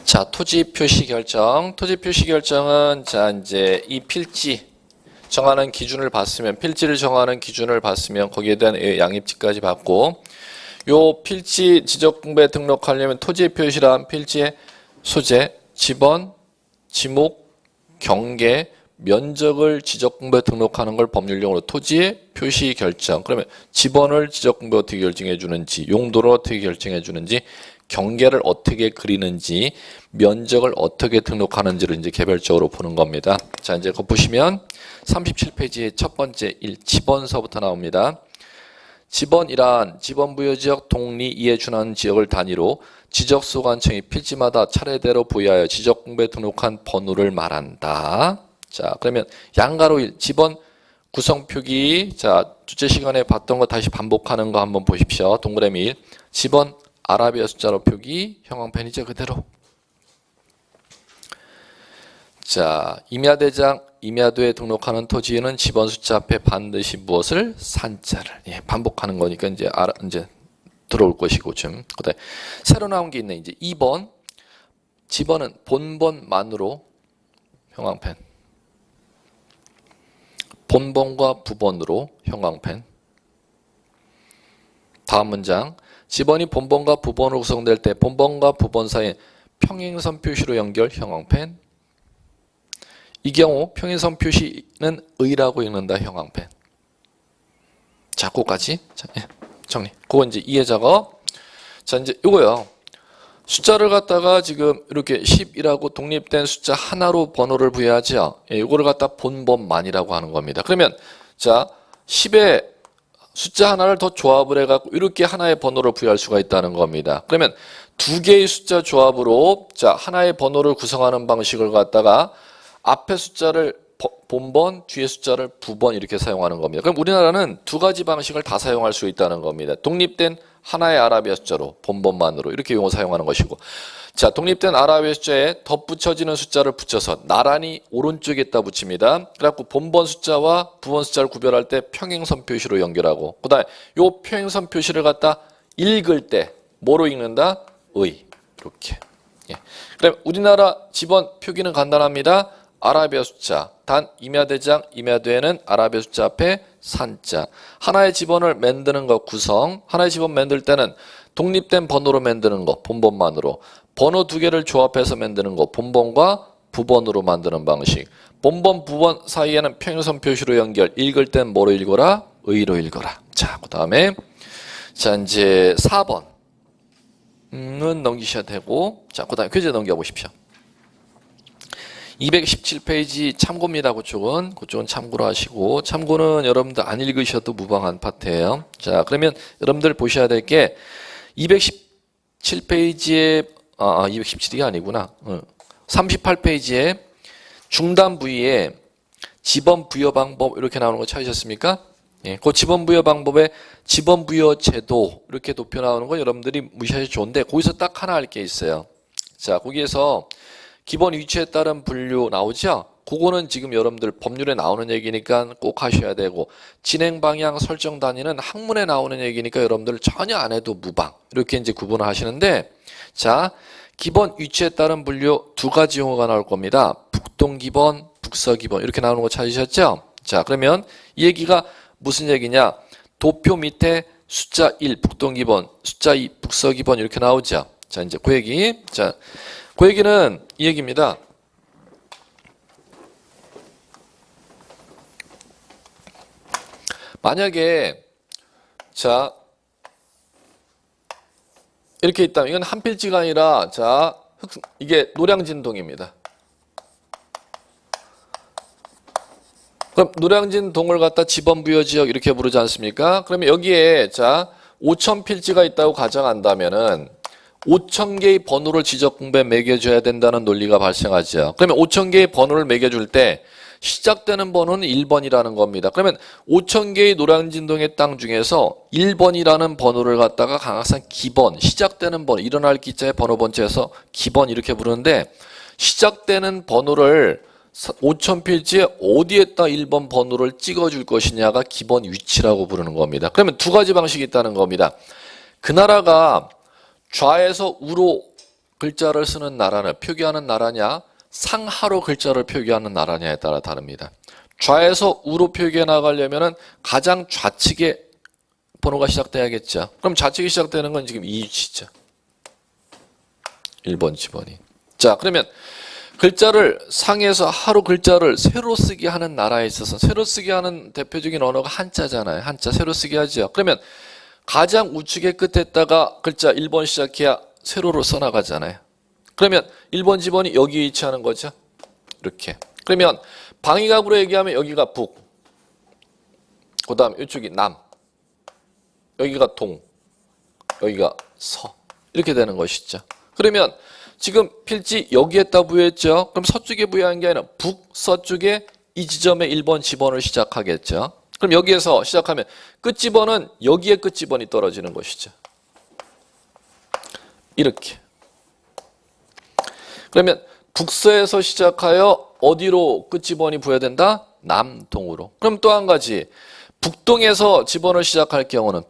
자, 토지 표시 결정. 토지 표시 결정은 자, 이제 이 필지 정하는 기준을 봤으면 필지를 정하는 기준을 봤으면 거기에 대한 양입지까지 받고 요 필지 지적공부에 등록하려면 토지 표시란 필지의 소재, 지번, 지목, 경계, 면적을 지적공부에 등록하는 걸 법률용어로 토지의 표시 결정. 그러면 지번을 지적공부에 어떻게 결정해 주는지, 용도를 어떻게 결정해 주는지, 경계를 어떻게 그리는지, 면적을 어떻게 등록하는지를 이제 개별적으로 보는 겁니다. 자, 이제 그거 보시면 37페이지의 첫 번째 1, 지번서부터 나옵니다. 지번이란 지번부여지역 동리 이에 준하는 지역을 단위로 지적소관청이 필지마다 차례대로 부여하여 지적공부에 등록한 번호를 말한다. 자, 그러면 양가로 1, 지번 구성표기. 자, 주제 시간에 봤던 거 다시 반복하는 거 한번 보십시오. 동그라미 1, 지번 아라비아 숫자로 표기, 형광펜이죠 그대로. 자, 임야대장, 임야도에 등록하는 토지에는 지번 숫자 앞에 반드시 무엇을? 산자를. 예, 반복하는 거니까 이제 들어올 것이고 좀. 그다음에 새로 나온 게 있네. 이제 2번. 지번은 본번만으로 형광펜. 본번과 부번으로 형광펜. 다음 문장. 지번이 본번과 부번으로 구성될 때 본번과 부번 사이에 평행선 표시로 연결 형광펜. 이 경우 평행선 표시는 의라고 읽는다 형광펜. 자, 그거까지. 자, 예, 정리. 그거 이제 이해 작업. 자, 이제 이거요. 숫자를 갖다가 지금 이렇게 10이라고 독립된 숫자 하나로 번호를 부여하죠. 예, 이거를 갖다 본번만이라고 하는 겁니다. 그러면 자, 10에 숫자 하나를 더 조합을 해갖고 이렇게 하나의 번호를 부여할 수가 있다는 겁니다. 그러면 두 개의 숫자 조합으로 자, 하나의 번호를 구성하는 방식을 갖다가 앞에 숫자를 본번, 뒤에 숫자를 부번 이렇게 사용하는 겁니다. 그럼 우리나라는 두 가지 방식을 다 사용할 수 있다는 겁니다. 독립된 하나의 아라비아 숫자로 본번만으로 이렇게 용어 사용하는 것이고, 자, 독립된 아라비아 숫자에 덧붙여지는 숫자를 붙여서 나란히 오른쪽에다 붙입니다. 그래갖고 본번 숫자와 부번 숫자를 구별할 때 평행선 표시로 연결하고, 그다음에 요 평행선 표시를 갖다 읽을 때 뭐로 읽는다? 의. 이렇게. 예. 그럼 우리나라 지번 표기는 간단합니다. 아라비아 숫자. 단 임야대장, 임야도에는 아라비아 숫자 앞에 산자. 하나의 지번을 만드는 것 구성. 하나의 지번 만들 때는 독립된 번호로 만드는 거 본번만으로. 번호 두 개를 조합해서 만드는 거 본번과 부번으로 만드는 방식. 본번, 부번 사이에는 평행선 표시로 연결. 읽을 땐 뭐로 읽어라? 의로 읽어라. 자, 그 다음에 자, 이제 4번은 넘기셔야 되고, 자, 그 다음에 퀴즈 넘겨보십시오. 217페이지 참고입니다. 그쪽은 참고로 하시고, 참고는 여러분들 안 읽으셔도 무방한 파트예요. 자, 그러면 여러분들 보셔야 될 게 217페이지에 217이 아니구나. 38페이지에 중단 부위에 지번 부여 방법 이렇게 나오는 거 찾으셨습니까? 예, 그 지번 부여 방법에 지번 부여 제도 이렇게 높여 나오는 거 여러분들이 무시하셔도 좋은데 거기서 딱 하나 할 게 있어요. 자, 거기에서 기본 위치에 따른 분류 나오죠? 그거는 지금 여러분들 법률에 나오는 얘기니까 꼭 하셔야 되고, 진행 방향 설정 단위는 학문에 나오는 얘기니까 여러분들 전혀 안 해도 무방. 이렇게 이제 구분을 하시는데, 자, 기본 위치에 따른 분류 두 가지 용어가 나올 겁니다. 북동기번, 북서기번 이렇게 나오는 거 찾으셨죠? 자, 그러면 이 얘기가 무슨 얘기냐? 도표 밑에 숫자 1 북동기번, 숫자 2 북서기번 이렇게 나오죠? 자, 이제 그 얘기. 자, 그 얘기는 이 얘기입니다. 만약에 자, 이렇게 있다면 이건 한 필지가 아니라 자, 이게 노량진동입니다. 그럼 노량진동을 갖다 지번부여지역 이렇게 부르지 않습니까? 그러면 여기에 자, 5천 필지가 있다고 가정한다면은 5,000개의 번호를 지적공부에 매겨줘야 된다는 논리가 발생하죠. 그러면 5,000개의 번호를 매겨줄 때 시작되는 번호는 1번이라는 겁니다. 그러면 5,000개의 노량진동의 땅 중에서 1번이라는 번호를 갖다가 항상 기번, 시작되는 번호, 일어날 기자의 번호 번째에서 기번 이렇게 부르는데, 시작되는 번호를 5,000필지에 어디에다 1번 번호를 찍어줄 것이냐가 기본 위치라고 부르는 겁니다. 그러면 두 가지 방식이 있다는 겁니다. 그 나라가 좌에서 우로 글자를 쓰는 나라를 표기하는 나라냐, 상하로 글자를 표기하는 나라냐에 따라 다릅니다. 좌에서 우로 표기해 나가려면은 가장 좌측에 번호가 시작돼야겠죠. 그럼 좌측이 시작되는 건 지금 이 위치죠. 1번, 지번이. 자, 그러면 글자를 상에서 하로 글자를 세로 쓰게 하는 나라에 있어서 세로 쓰게 하는 대표적인 언어가 한자잖아요. 한자 세로 쓰게 하죠. 그러면 가장 우측의 끝에다가 글자 1번 시작해야 세로로 써나가잖아요. 그러면 1번 지번이 여기에 위치하는 거죠. 이렇게. 그러면 방위각으로 얘기하면 여기가 북, 그 다음 이쪽이 남, 여기가 동, 여기가 서, 이렇게 되는 것이죠. 그러면 지금 필지 여기에다 부여했죠. 그럼 서쪽에 부여한 게 아니라 북서쪽에 이 지점에 1번 지번을 시작하겠죠. 그럼 여기에서 시작하면 끝지번은 여기에 끝지번이 떨어지는 것이죠. 이렇게. 그러면 북서에서 시작하여 어디로 끝지번이 부여된다? 남동으로. 그럼 또 한 가지. 북동에서 지번을 시작할 경우는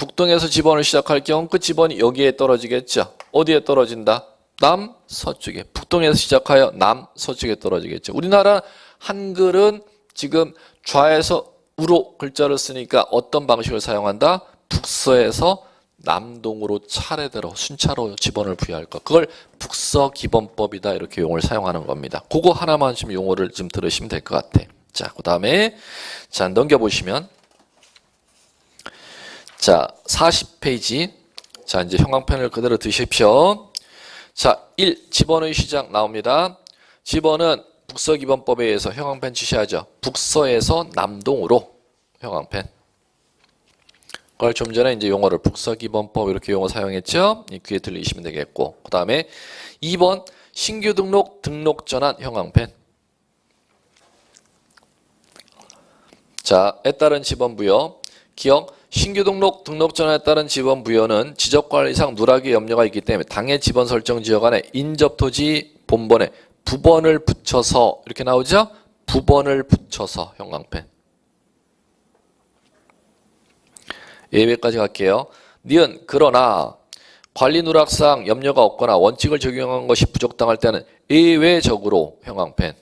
끝지번이 여기에 떨어지겠죠. 어디에 떨어진다? 남서쪽에. 북동에서 시작하여 남서쪽에 떨어지겠죠. 우리나라 한글은 지금 좌에서 우로 글자를 쓰니까 어떤 방식을 사용한다? 북서에서 남동으로 차례대로 순차로 지번을 부여할 것. 그걸 북서기번법이다. 이렇게 용어를 사용하는 겁니다. 그거 하나만 좀 용어를 좀 들으시면 될 것 같아. 자, 그 다음에 자 넘겨보시면 자 40페이지. 자 이제 형광펜을 그대로 드십시오. 자 1. 지번의 시작 나옵니다. 지번은 북서기번법에 의해서 형광펜 치셔야죠. 북서에서 남동으로 형광펜. 그걸 좀 전에 이제 용어를 북서기번법 이렇게 용어 사용했죠. 이 귀에 들리시면 되겠고. 그 다음에 2번 신규 등록 전환 형광펜. 자, 에 따른 지번 부여. 기억. 신규 등록 전환에 따른 지번 부여는 지적관리상 누락의 염려가 있기 때문에 당해 지번 설정 지역 안에 인접토지 본번에 부번을 붙여서 이렇게 나오죠? 부번을 붙여서 형광펜. 예외까지 갈게요. 니은 그러나 관리 누락상 염려가 없거나 원칙을 적용한 것이 부적당할 때는 예외적으로 형광펜.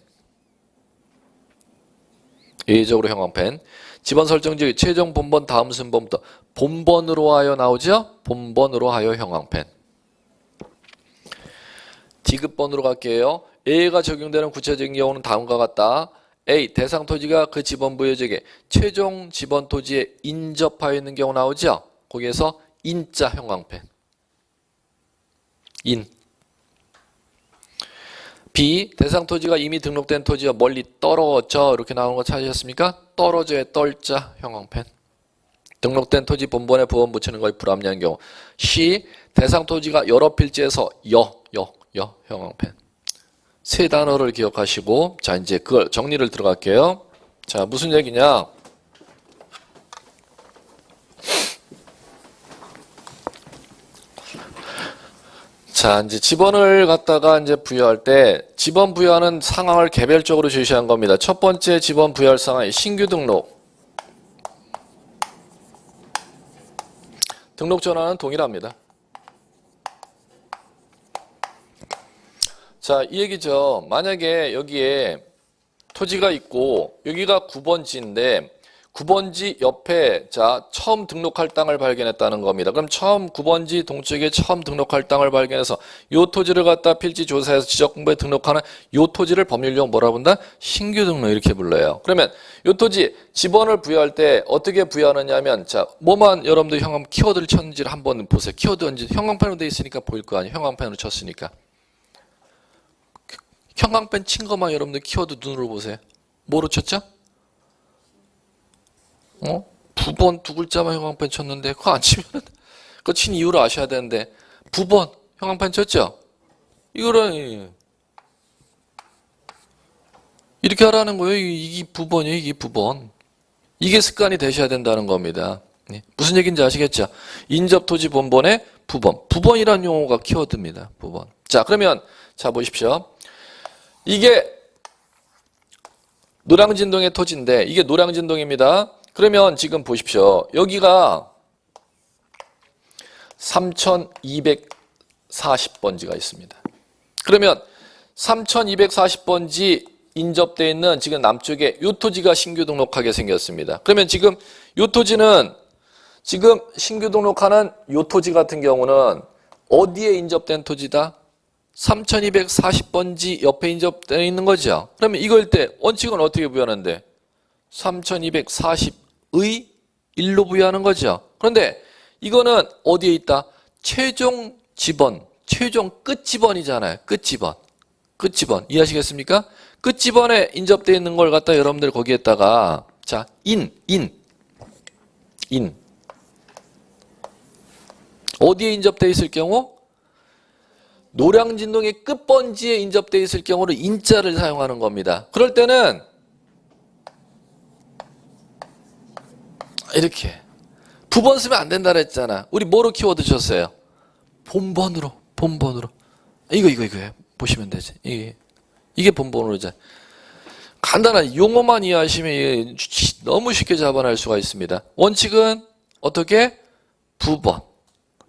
예외적으로 형광펜. 지번 설정지 최종 본번 다음 순번부터 본번으로 하여 나오죠? 본번으로 하여 형광펜. 디귿번으로 갈게요. A가 적용되는 구체적인 경우는 다음과 같다. A. 대상 토지가 그 지번 부여지에 최종 지번 토지에 인접하여 있는 경우 나오죠? 거기에서 인자 형광펜. 인. B. 대상 토지가 이미 등록된 토지와 멀리 떨어져 이렇게 나오는 거 찾으셨습니까? 떨어져의 떨자 형광펜. 등록된 토지 본번에 부번 붙이는 것이 불합리한 경우. C. 대상 토지가 여러 필지에서 형광펜. 세 단어를 기억하시고 자 이제 그걸 정리를 들어갈게요. 자 무슨 얘기냐? 자 이제 지번을 갖다가 이제 부여할 때 지번 부여하는 상황을 개별적으로 제시한 겁니다. 첫 번째 지번 부여할 상황이 신규 등록 전환은 동일합니다. 자, 이 얘기죠. 만약에 여기에 토지가 있고 여기가 9번지인데 9번지 옆에 자 처음 등록할 땅을 발견했다는 겁니다. 그럼 처음 9번지 동쪽에 처음 등록할 땅을 발견해서 이 토지를 갖다 필지 조사해서 지적공부에 등록하는 이 토지를 법률용 뭐라 본다? 신규 등록 이렇게 불러요. 그러면 이 토지 지번을 부여할 때 어떻게 부여하느냐 하면 자 뭐만 여러분들 키워드를 쳤는지를 한번 보세요. 키워드 언제 형광펜으로 돼 있으니까 보일 거 아니에요. 형광펜으로 쳤으니까. 형광펜 친 것만 여러분들 키워드 눈으로 보세요. 뭐로 쳤죠? 부번 두 글자만 형광펜 쳤는데 그거 안 치면 그거 친 이유를 아셔야 되는데 부번 형광펜 쳤죠? 이거를 이렇게 하라는 거예요. 이게 부번이에요. 이게 부번. 이게 습관이 되셔야 된다는 겁니다. 무슨 얘기인지 아시겠죠? 인접토지 본번에 부번. 부번이라는 용어가 키워드입니다. 부번. 자 그러면 자 보십시오. 이게 노량진동의 토지인데 이게 노량진동입니다. 그러면 지금 보십시오. 여기가 3240번지가 있습니다. 그러면 3240번지 인접되어 있는 지금 남쪽에 요 토지가 신규 등록하게 생겼습니다. 그러면 지금 요 토지는 지금 신규 등록하는 요 토지 같은 경우는 어디에 인접된 토지다? 3240번지 옆에 인접되어 있는 거죠. 그러면 이걸 때 원칙은 어떻게 부여하는데? 3240의 1로 부여하는 거죠. 그런데 이거는 어디에 있다? 최종 지번, 최종 끝지번이잖아요. 끝지번. 끝지번. 이해하시겠습니까? 끝지번에 인접되어 있는 걸 갖다 여러분들 거기에다가 자, 인. 어디에 인접되어 있을 경우? 노량진동의 끝번지에 인접되어 있을 경우는 인자를 사용하는 겁니다. 그럴 때는 이렇게 부번 쓰면 안 된다 그랬잖아. 우리 뭐로 키워드 줬어요? 본번으로. 이거 보시면 되지. 이게 본번으로죠. 간단한 용어만 이해하시면 너무 쉽게 잡아낼 수가 있습니다. 원칙은 어떻게? 부번.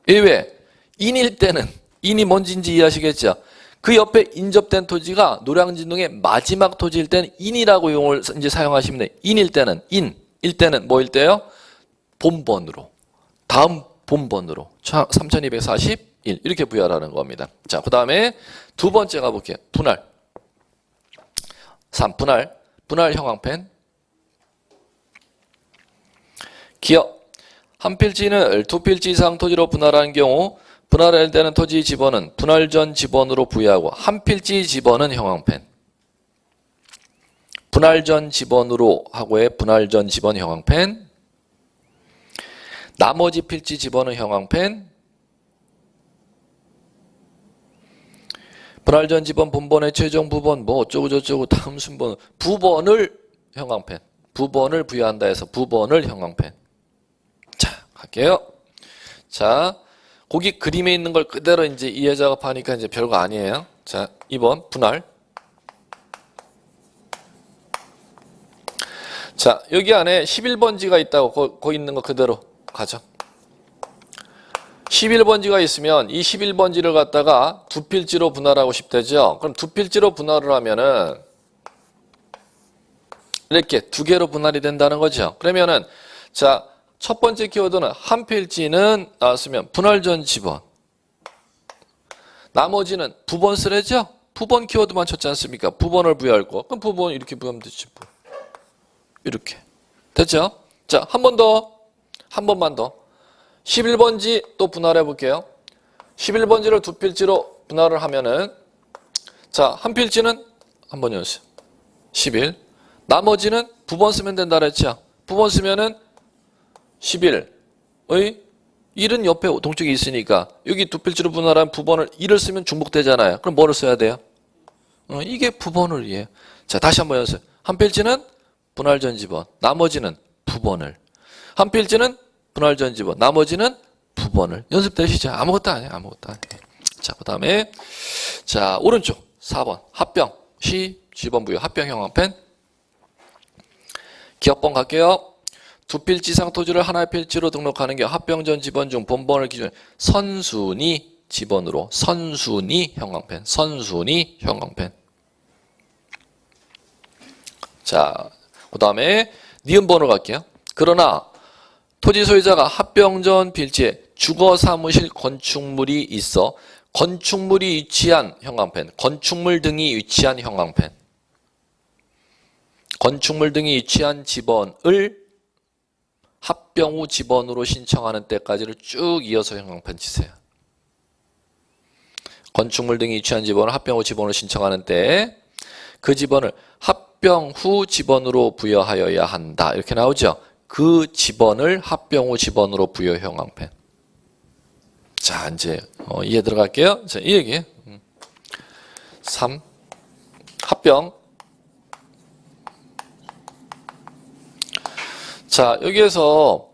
왜? 인일 때는 인이 뭔지 이해하시겠죠? 그 옆에 인접된 토지가 노량진동의 마지막 토지일 때는 인이라고 용어를 이제 사용하시면 돼요. 인일 때는 일 때는 뭐일 때요? 본번으로. 다음 본번으로 3241 이렇게 부여하라는 겁니다. 자, 그 다음에 두 번째 가볼게요. 분할. 3. 분할 형광펜. 기억. 한 필지는 두 필지 이상 토지로 분할하는 경우 분할할 때는 토지 지번은 분할 전 지번으로 부여하고 한 필지 지번은 형광펜. 분할 전 지번으로 하고의 분할 전 지번 형광펜. 나머지 필지 지번은 형광펜. 분할 전 지번 본번의 최종 부번 뭐 어쩌고 저쩌고 다음 순번 부번을 형광펜. 부번을 부여한다 해서 부번을 형광펜. 자, 갈게요. 자, 거기 그림에 있는 걸 그대로 이제 이해 작업하니까 이제 별거 아니에요. 자, 2번 분할. 자, 여기 안에 11번지가 있다고 거기 있는 거 그대로 가죠. 11번지가 있으면 이 11번지를 갖다가 두 필지로 분할하고 싶대죠. 그럼 두 필지로 분할을 하면은 이렇게 두 개로 분할이 된다는 거죠. 그러면은 자, 첫 번째 키워드는 한 필지는 나왔으면 분할 전 지번. 나머지는 부번 쓰래죠? 부번 키워드만 쳤지 않습니까? 부번을 부여할 거. 그럼 부번 이렇게 부여하면 되지. 이렇게. 됐죠? 자, 한 번만 더. 11번지 또 분할해 볼게요. 11번지를 두 필지로 분할을 하면은 자, 한 필지는 한 번이었어요. 11. 나머지는 부번 쓰면 된다 그랬죠? 부번 쓰면은 11의 1은 옆에 동쪽에 있으니까 여기 두 필지로 분할한 부번을 1을 쓰면 중복되잖아요. 그럼 뭐를 써야 돼요? 이게 부번을 이해해요. 자, 다시 한번 연습. 한 필지는 분할 전 지번, 나머지는 부번을. 한 필지는 분할 전 지번, 나머지는 부번을. 연습되시죠? 아무것도 아니에요. 자, 그 다음에 자, 오른쪽 4번 합병 시 지번 부여 합병 형광펜. 기억번 갈게요. 두 필지 이상 토지를 하나의 필지로 등록하는 게 합병 전 지번 중 본번을 기준으로 선순위 지번으로 선순위 형광펜. 자, 그 다음에 니은번으로 갈게요. 그러나 토지 소유자가 합병 전 필지에 주거 사무실 건축물이 있어 건축물이 위치한 형광펜. 건축물 등이 위치한 형광펜. 건축물 등이 위치한 지번을 합병 후 지번으로 신청하는 때까지를 쭉 이어서 형광펜 치세요. 건축물 등이 위치한 지번을 합병 후 지번으로 신청하는 때 그 지번을 합병 후 지번으로 부여하여야 한다. 이렇게 나오죠. 그 지번을 합병 후 지번으로 부여 형광펜. 자, 이제 이해 들어갈게요. 자, 이 얘기. 3. 합병. 자, 여기에서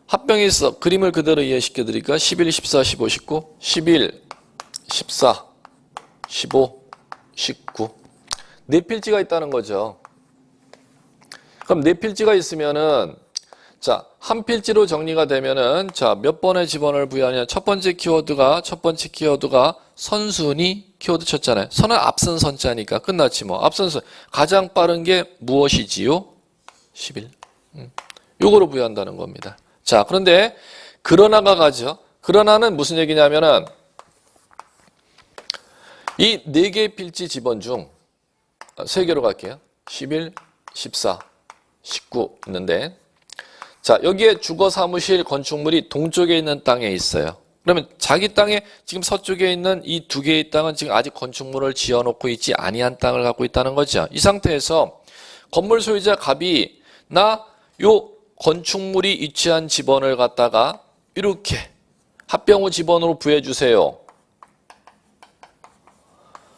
합병이 있어. 그림을 그대로 이해시켜 드릴까? 11, 14, 15, 19. 11, 14, 15, 19. 네 필지가 있다는 거죠. 그럼 네 필지가 있으면은 자, 한 필지로 정리가 되면은 자, 몇 번의 지번을 부여하냐? 첫 번째 키워드가 선순위 키워드 쳤잖아요. 선은 앞선 선자니까 끝났지 뭐. 앞선 선. 가장 빠른 게 무엇이지요? 11. 요거로 부여한다는 겁니다. 자, 그런데 그러나가 가죠. 그러나는 무슨 얘기냐면은 이 4개의 필지 집원 중 3개로 갈게요. 11, 14, 19 있는데 자, 여기에 주거 사무실 건축물이 동쪽에 있는 땅에 있어요. 그러면 자기 땅에 지금 서쪽에 있는 이 2개의 땅은 지금 아직 건축물을 지어놓고 있지 아니한 땅을 갖고 있다는 거죠. 이 상태에서 건물 소유자 갑이 나 요 건축물이 위치한 지번을 갖다가 이렇게 합병호 지번으로 부여해 주세요.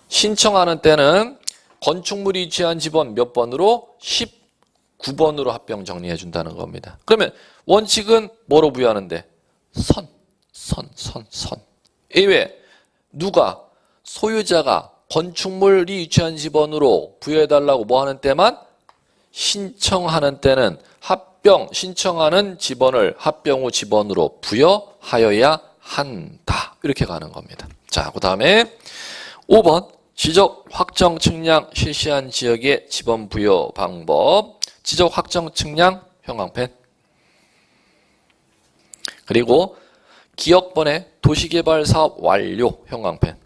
신청하는 때는 건축물이 위치한 지번 몇 번으로? 19번으로 합병 정리해 준다는 겁니다. 그러면 원칙은 뭐로 부여하는데? 선. 이외에 누가? 소유자가 건축물이 위치한 지번으로 부여해달라고 뭐 하는 때만? 신청하는 때는 신청하는 지번을 합병 후 지번으로 부여하여야 한다. 이렇게 가는 겁니다. 자, 그 다음에 5번 지적 확정 측량 실시한 지역의 지번 부여 방법. 지적 확정 측량 형광펜. 그리고 기억번에 도시개발 사업 완료 형광펜.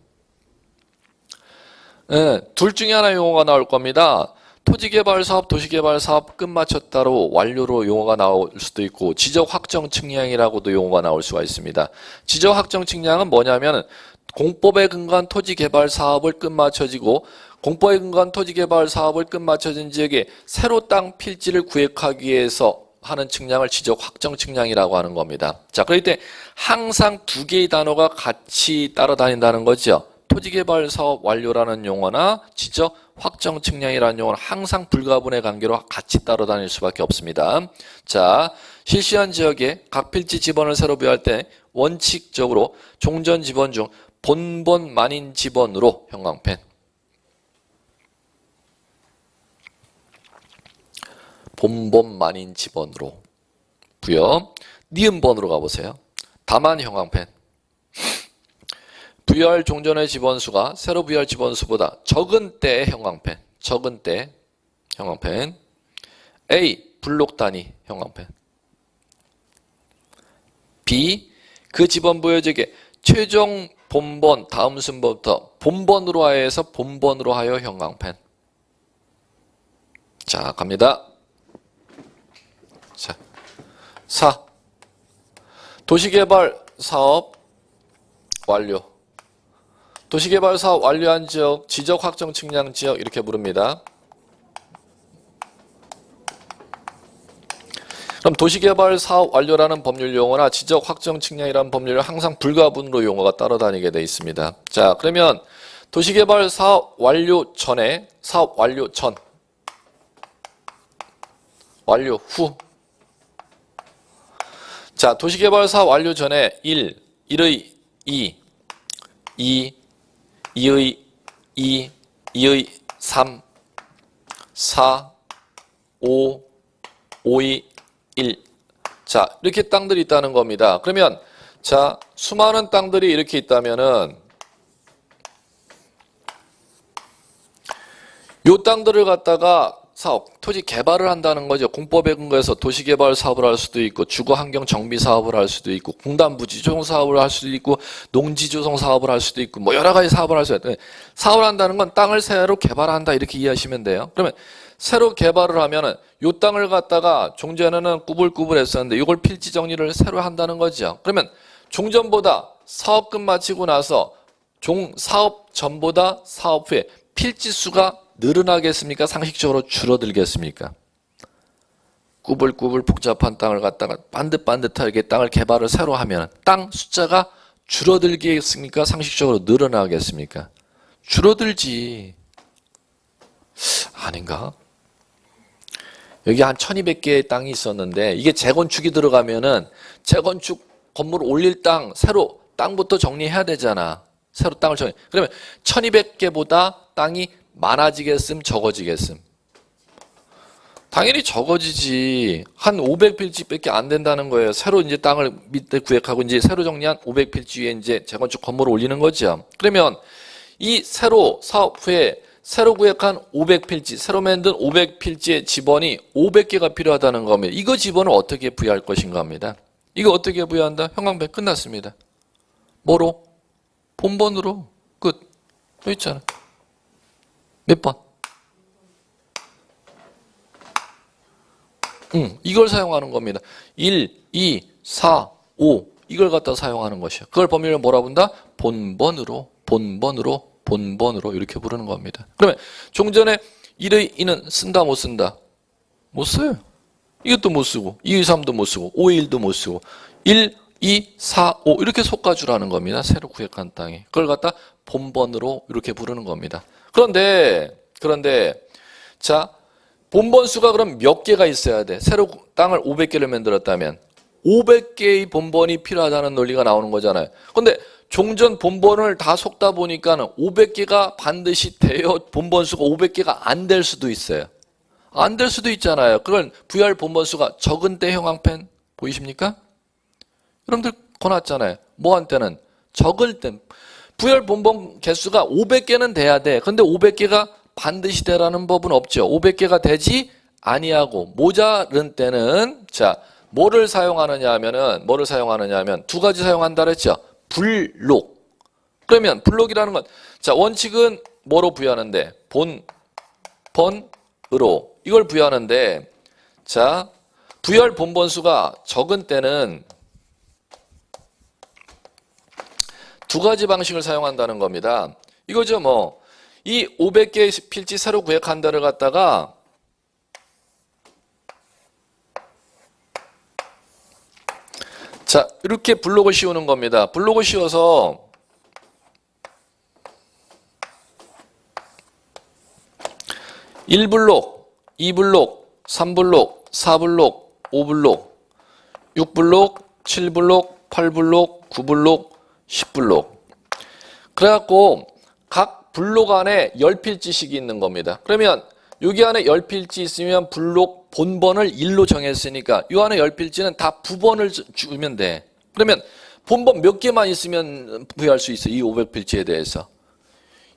둘 중에 하나 용어가 나올 겁니다. 토지개발 사업, 도시개발 사업 끝마쳤다로 완료로 용어가 나올 수도 있고 지적 확정 측량이라고도 용어가 나올 수가 있습니다. 지적 확정 측량은 뭐냐면 공법에 근거한 토지개발 사업을 끝마쳐지고 공법에 근거한 토지개발 사업을 끝마쳐진 지역에 새로 땅 필지를 구획하기 위해서 하는 측량을 지적 확정 측량이라고 하는 겁니다. 자, 그럴 때 항상 2개의 단어가 같이 따라다닌다는 거죠. 토지개발 사업 완료라는 용어나 지적 확정 측량이라는 용어는 항상 불가분의 관계로 같이 따라다닐 수밖에 없습니다. 자, 실시한 지역에 각 필지 지번을 새로 부여할 때 원칙적으로 종전 지번 중 본번 만인 지번으로 형광펜. 본번 만인 지번으로 부여. 니은번으로 가보세요. 다만 형광펜. 부여할 종전의 지번수가 새로 부여할 지번수보다 적은 때의 형광펜. 적은 때 형광펜. A. 블록 단위 형광펜. B. 그 지번 부여지에 최종 본번 다음 순번부터 본번으로 하여서 본번으로 하여 형광펜. 자, 갑니다. 자, 4. 도시개발 사업 완료. 도시개발 사업 완료한 지역, 지적 확정 측량 지역 이렇게 부릅니다. 그럼 도시개발 사업 완료라는 법률 용어나 지적 확정 측량이라는 법률은 항상 불가분으로 용어가 따라다니게 돼 있습니다. 자, 그러면 도시개발 사업 완료 전에, 사업 완료 전, 완료 후. 자, 도시개발 사업 완료 전에 1, 1의 2, 2, 2의 2, 2의 3, 4, 5, 5의 1. 자, 이렇게 땅들이 있다는 겁니다. 그러면 자, 수많은 땅들이 이렇게 있다면은 요 땅들을 갖다가 사업, 토지 개발을 한다는 거죠. 공법에 근거해서 도시개발 사업을 할 수도 있고 주거환경 정비 사업을 할 수도 있고 공단부지 조성 사업을 할 수도 있고 농지 조성 사업을 할 수도 있고 뭐 여러 가지 사업을 할 수 있어요. 사업을 한다는 건 땅을 새로 개발한다 이렇게 이해하시면 돼요. 그러면 새로 개발을 하면은 요 땅을 갖다가 종전에는 꾸불꾸불 했었는데 이걸 필지 정리를 새로 한다는 거죠. 그러면 종전보다 사업 끝 마치고 나서 사업 전보다 사업 후에 필지 수가 늘어나겠습니까? 상식적으로 줄어들겠습니까? 꾸불꾸불 복잡한 땅을 갖다가 반듯반듯하게 땅을 개발을 새로 하면 땅 숫자가 줄어들겠습니까? 상식적으로 늘어나겠습니까? 줄어들지. 아닌가? 여기 한 1200개의 땅이 있었는데 이게 재건축이 들어가면은 재건축 건물 올릴 땅 새로 땅부터 정리해야 되잖아. 새로 땅을 정리. 그러면 1200개보다 땅이 많아지겠음 적어지겠음? 당연히 적어지지. 한 500필지밖에 안 된다는 거예요. 새로 이제 땅을 밑에 구획하고 이제 새로 정리한 500필지 위에 이제 재건축 건물을 올리는 거죠. 그러면 이 새로 사업 후에 새로 구획한 500필지, 새로 만든 500필지의 지번이 500개가 필요하다는 겁니다. 이거 지번을 어떻게 부여할 것인가 합니다. 이거 어떻게 부여한다? 형광펜 끝났습니다. 뭐로? 본번으로. 끝. 여기 있잖아. 몇 번? 이걸 사용하는 겁니다. 1, 2, 4, 5 이걸 갖다 사용하는 것이요. 그걸 법률로 뭐라 본다? 본번으로 이렇게 부르는 겁니다. 그러면 종전에 1의 2는 쓴다 못 쓴다? 못 써요. 이것도 못 쓰고 2, 3도 못 쓰고 5의 1도 못 쓰고 1, 2, 4, 5 이렇게 속가주라는 겁니다. 새로 구획한 땅에. 그걸 갖다 본번으로 이렇게 부르는 겁니다. 그런데 자 본번수가 그럼 몇 개가 있어야 돼? 새로 땅을 500개를 만들었다면 500개의 본번이 필요하다는 논리가 나오는 거잖아요. 근데 종전 본번을 다 속다 보니까는 500개가 반드시 돼요. 본번수가 500개가 안 될 수도 있어요. 안 될 수도 있잖아요. 그걸 부여할 본번수가 적은 때 형광펜 보이십니까? 여러분들 권았잖아요. 뭐 한 때는? 적을 때. 부여할 본번 개수가 500개는 돼야 돼. 근데 500개가 반드시 되라는 법은 없죠. 500개가 되지 아니하고 모자른 때는 자 뭐를 사용하느냐 하면 두 가지 사용한다 그랬죠. 불록. 그러면 불록이라는 건 자 원칙은 뭐로 부여하는데 본번으로 이걸 부여하는데 자 부여할 본번수가 적은 때는 두 가지 방식을 사용한다는 겁니다. 이거죠 뭐. 이 500개의 필지 새로 구획한 데를 갖다가 자 이렇게 블록을 씌우는 겁니다. 블록을 씌워서 (1블록) (2블록) (3블록) (4블록) (5블록) (6블록) (7블록) (8블록) (9블록) (10블록) 그래갖고 각 블록 안에 10필지씩이 있는 겁니다. 그러면 여기 안에 10필지 있으면 블록 본번을 1로 정했으니까 이 안에 10필지는 다 부번을 주면 돼. 그러면 본번 몇 개만 있으면 부여할 수 있어. 이 500필지에 대해서.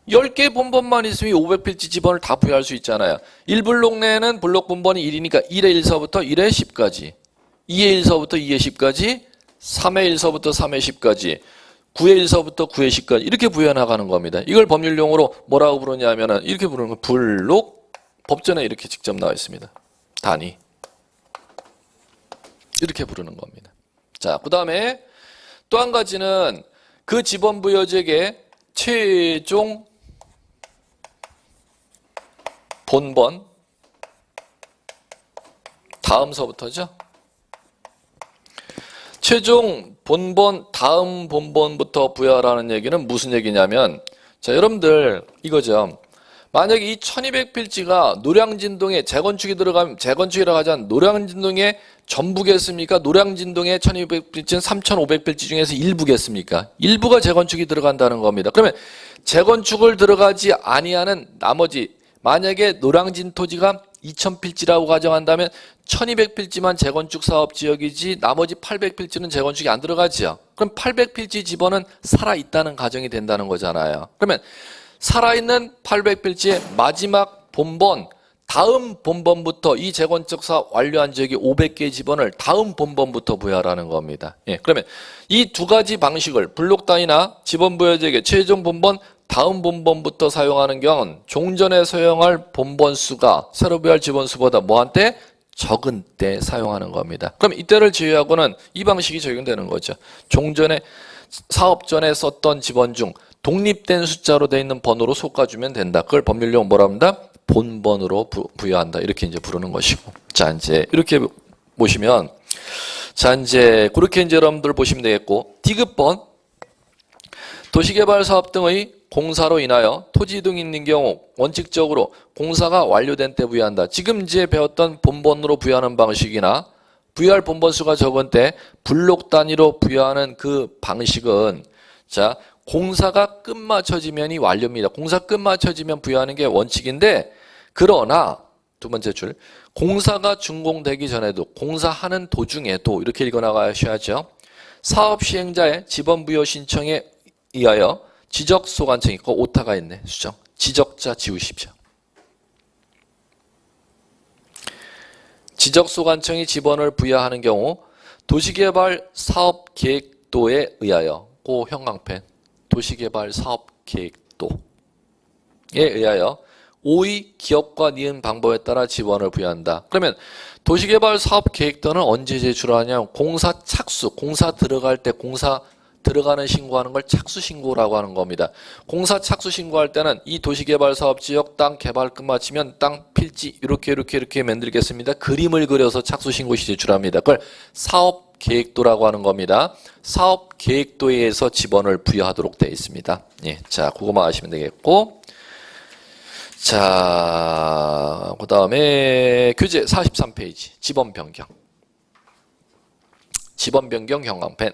10개 본번만 있으면 이 500필지 지번을 다 부여할 수 있잖아요. 1블록 내에는 블록 본번이 1이니까 1의 1서부터 1의 10까지 2의 1서부터 2의 10까지 3의 1서부터 3의 10까지 9의 1서부터 9의 10까지 이렇게 부여나가는 겁니다. 이걸 법률용어로 뭐라고 부르냐면은 이렇게 부르는 거 블록 법전에 이렇게 직접 나와 있습니다. 단위 이렇게 부르는 겁니다. 자, 그 다음에 또 한 가지는 그 지번 부여지역의 최종 본번 다음서부터죠. 최종 본번 다음 본번부터 부여하라는 얘기는 무슨 얘기냐면 자 여러분들 이거죠. 만약에 이 1200필지가 노량진동에 재건축이 들어가면 재건축이라고 하지 않은 노량진동에 전부겠습니까? 노량진동에 1200필지는 3500필지 중에서 일부겠습니까? 일부가 재건축이 들어간다는 겁니다. 그러면 재건축을 들어가지 아니하는 나머지 만약에 노량진 토지가 2000필지라고 가정한다면 1200필지만 재건축 사업 지역이지 나머지 800필지는 재건축이 안 들어가지요. 그럼 800필지 지번은 살아있다는 가정이 된다는 거잖아요. 그러면 살아있는 800필지의 마지막 본번 다음 본번부터 이 재건축 사업 완료한 지역이 500개의 지번을 다음 본번부터 부여하라는 겁니다. 예, 그러면 이 두 가지 방식을 블록 단위나 지번 부여 지역의 최종 본번 다음 본번부터 사용하는 경우는 종전에 사용할 본번 수가 새로 부여할 지번 수보다 뭐한테? 적은 때 사용하는 겁니다. 그럼 이때를 제외하고는 이 방식이 적용되는 거죠. 종전에 사업 전에 썼던 지번 중 독립된 숫자로 되어 있는 번호로 솎아주면 된다. 그걸 법률용 뭐라 합니다? 본번으로 부여한다. 이렇게 이제 부르는 것이고. 자, 이제 이렇게 보시면 자, 이제 그렇게 이제 여러분들 보시면 되겠고 디귿번 도시개발 사업 등의 공사로 인하여 토지 이동이 있는 경우 원칙적으로 공사가 완료된 때 부여한다. 지금 이제 배웠던 본번으로 부여하는 방식이나 부여할 본번 수가 적은 때 블록 단위로 부여하는 그 방식은 자 공사가 끝마쳐지면이 완료입니다. 공사 끝마쳐지면 부여하는 게 원칙인데 그러나 두 번째 줄. 공사가 준공되기 전에도, 공사하는 도중에도 이렇게 읽어나가셔야죠. 사업 시행자의 지번 부여 신청에 의하여 지적 소관청이 있고 오타가 있네. 수정. 지적자 지우십시오. 지적 소관청이 지번을 부여하는 경우 도시개발 사업 계획도에 의하여 고 형광펜 도시개발 사업 계획도에 의하여 5의 기업과 니은 방법에 따라 지번을 부여한다. 그러면 도시개발 사업 계획도는 언제 제출하냐면 공사 착수, 공사 들어갈 때 공사 들어가는 신고하는 걸 착수 신고라고 하는 겁니다. 공사 착수 신고할 때는 이 도시개발 사업 지역 땅 개발 끝마치면 땅 필지 이렇게 만들겠습니다. 그림을 그려서 착수 신고 시 제출합니다. 그걸 사업 계획도라고 하는 겁니다. 사업 계획도에 의해서 지번을 부여하도록 되어 있습니다. 예, 자, 그거만 아시면 되겠고. 자, 그 다음에 교재 43페이지 지번 변경. 지번 변경 형광펜.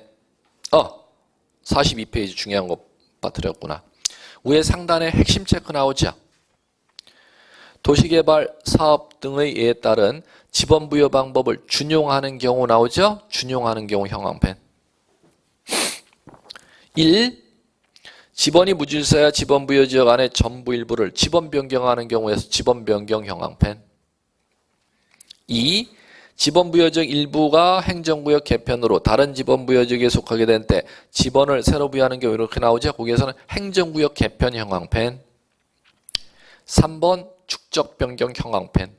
42페이지 중요한 거 빠뜨렸구나. 위에 상단에 핵심 체크 나오죠. 도시개발 사업 등의 예에 따른 지번 부여 방법을 준용하는 경우 나오죠. 준용하는 경우 형광펜. 1. 지번이 무질서야 지번 부여 지역 안에 전부 일부를 지번 변경하는 경우에서 지번 변경 형광펜. 2. 지번 부여 지역 일부가 행정구역 개편으로 다른 지번 부여 지역에 속하게 된 때 지번을 새로 부여하는 경우 이렇게 나오죠. 거기에서는 행정구역 개편 형광펜. 3번 축적 변경 형광펜.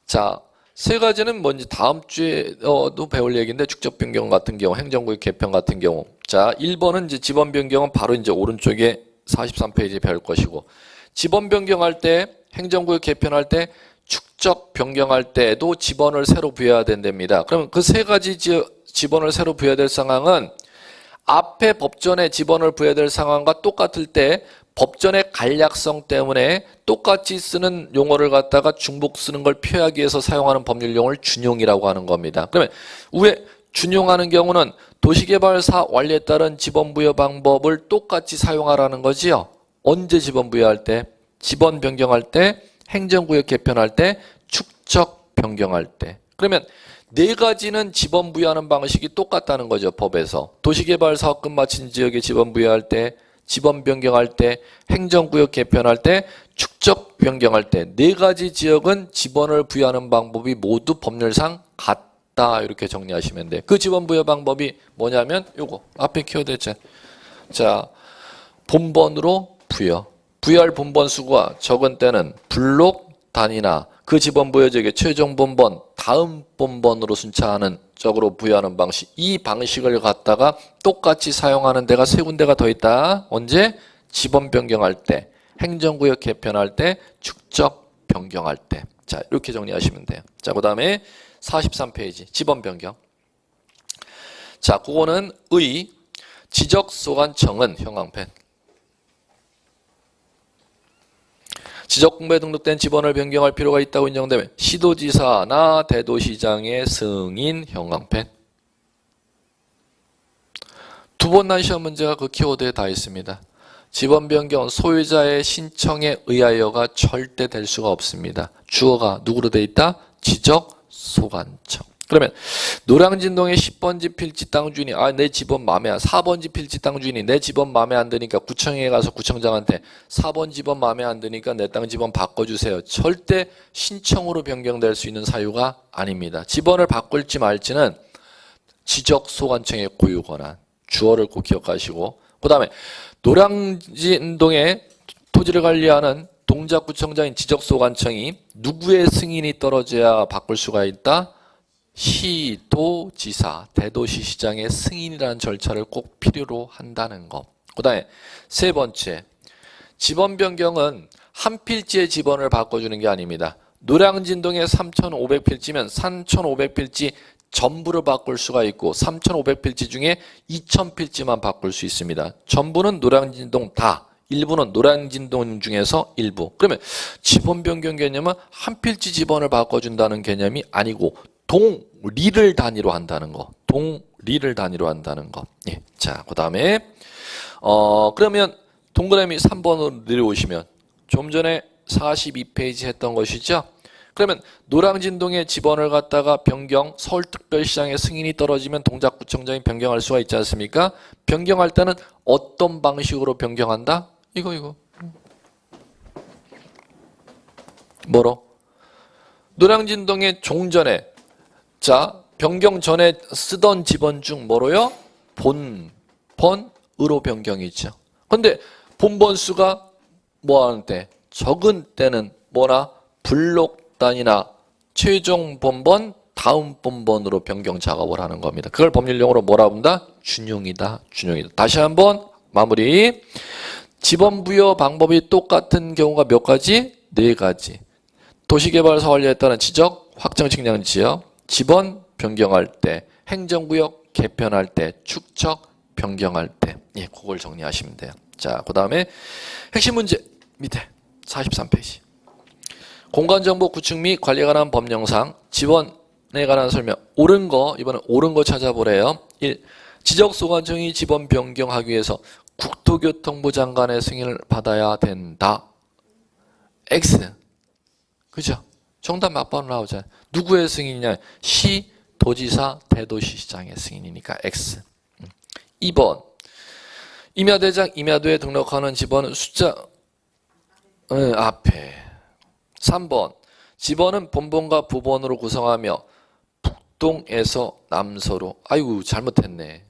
자, 세 가지는 뭔지 다음 주에도 배울 얘기인데 축적 변경 같은 경우, 행정구역 개편 같은 경우. 자, 1번은 이제 지번 변경은 바로 이제 오른쪽에 43페이지에 배울 것이고, 지번 변경할 때, 행정구역 개편할 때, 축적 변경할 때에도 지번을 새로 부여해야 된답니다. 그럼 그 세 가지 지번을 새로 부여해야 될 상황은 앞에 법전에 지번을 부여해야 될 상황과 똑같을 때 법전의 간략성 때문에 똑같이 쓰는 용어를 갖다가 중복 쓰는 걸 피하기 위해서 사용하는 법률 용어를 준용이라고 하는 겁니다. 그러면 위에 준용하는 경우는 도시개발사 완료에 따른 지번 부여 방법을 똑같이 사용하라는 거지요. 언제 지번 부여할 때? 지번 변경할 때, 행정구역 개편할 때, 축적 변경할 때. 그러면 네 가지는 지번 부여하는 방식이 똑같다는 거죠. 법에서. 도시개발 사업 끝마친 지역에 지번 부여할 때, 지번 변경할 때, 행정구역 개편할 때, 축적 변경할 때 네 가지 지역은 지번을 부여하는 방법이 모두 법률상 같다. 이렇게 정리하시면 돼요. 그 지번 부여 방법이 뭐냐면 요거 앞에 키워드 했죠. 자, 본번으로 부여. 부여할 본번 수가 적은 때는 블록 단위나 그 지번 부여 지역의 최종 본번, 다음 본번으로 순차하는 적으로 부여하는 방식. 이 방식을 갖다가 똑같이 사용하는 데가 세 군데가 더 있다. 언제? 지번 변경할 때, 행정구역 개편할 때, 축적 변경할 때. 자, 이렇게 정리하시면 돼요. 자, 그 다음에 43페이지 지번 변경. 자, 그거는 의 지적소관청은 형광펜. 지적공부에 등록된 지번을 변경할 필요가 있다고 인정되면 시도지사나 대도시장의 승인 형광펜. 두 번 난 시험 문제가 그 키워드에 다 있습니다. 지번 변경 소유자의 신청에 의하여가 절대 될 수가 없습니다. 주어가 누구로 돼 있다? 지적소관청. 그러면 노량진동의 10번지 필지 땅 주인이 내 집은 마음에 안 4번지 필지 땅 주인이 내 집은 마음에 안 드니까 구청에 가서 구청장한테 4번 집은 마음에 안 드니까 내 땅 집은 바꿔주세요. 절대 신청으로 변경될 수 있는 사유가 아닙니다. 집원을 바꿀지 말지는 지적소관청의 고유 권한. 주어를 꼭 기억하시고, 그 다음에 노량진동의 토지를 관리하는 동작구청장인 지적소관청이 누구의 승인이 떨어져야 바꿀 수가 있다? 시도지사, 대도시시장의 승인이라는 절차를 꼭 필요로 한다는 것. 그 다음에 세 번째, 지번 변경은 한 필지의 지번을 바꿔주는 게 아닙니다. 노량진동의 3,500필지면 3,500필지 전부를 바꿀 수가 있고 3,500필지 중에 2,000필지만 바꿀 수 있습니다. 전부는 노량진동 다, 일부는 노량진동 중에서 일부. 그러면 지번 변경 개념은 한 필지 지번을 바꿔준다는 개념이 아니고 동리를 단위로 한다는 거. 동리를 단위로 한다는 거. 예. 자, 그 다음에 그러면 동그라미 3번으로 내려오시면 좀 전에 42페이지 했던 것이죠. 그러면 노량진동의 지번을 갖다가 변경, 서울특별시장의 승인이 떨어지면 동작구청장이 변경할 수가 있지 않습니까? 변경할 때는 어떤 방식으로 변경한다? 이거. 뭐로? 노량진동의 종전에, 자, 변경 전에 쓰던 지번 중 뭐로요? 본번으로 변경이죠. 근데 본번수가 뭐 하는 때? 적은 때는 뭐나? 블록 단위나 최종 본번, 다음 본번으로 변경 작업을 하는 겁니다. 그걸 법률용어로 뭐라 본다? 준용이다. 다시 한번 마무리. 지번 부여 방법이 똑같은 경우가 몇 가지? 4가지. 도시개발사 관리에 따른 지적, 확정 측량 지역, 지번 변경할 때, 행정구역 개편할 때, 축척 변경할 때. 예, 그걸 정리하시면 돼요. 자, 그 다음에 핵심 문제 밑에 43페이지. 공간정보 구축 및 관리에 관한 법령상 지번에 관한 설명. 옳은 거, 이번엔 옳은 거 찾아보래요. 1. 지적소관청이 지번 변경하기 위해서 국토교통부 장관의 승인을 받아야 된다. X. 그죠? 정답 몇 번 나오잖아요. 누구의 승인이냐? 시, 도지사, 대도시시장의 승인이니까 X. 2번. 임야대장, 임야도에 등록하는 지번은 숫자 앞에. 3번. 지번은 본번과 부번으로 구성하며 북동에서 남서로. 아이고 잘못했네.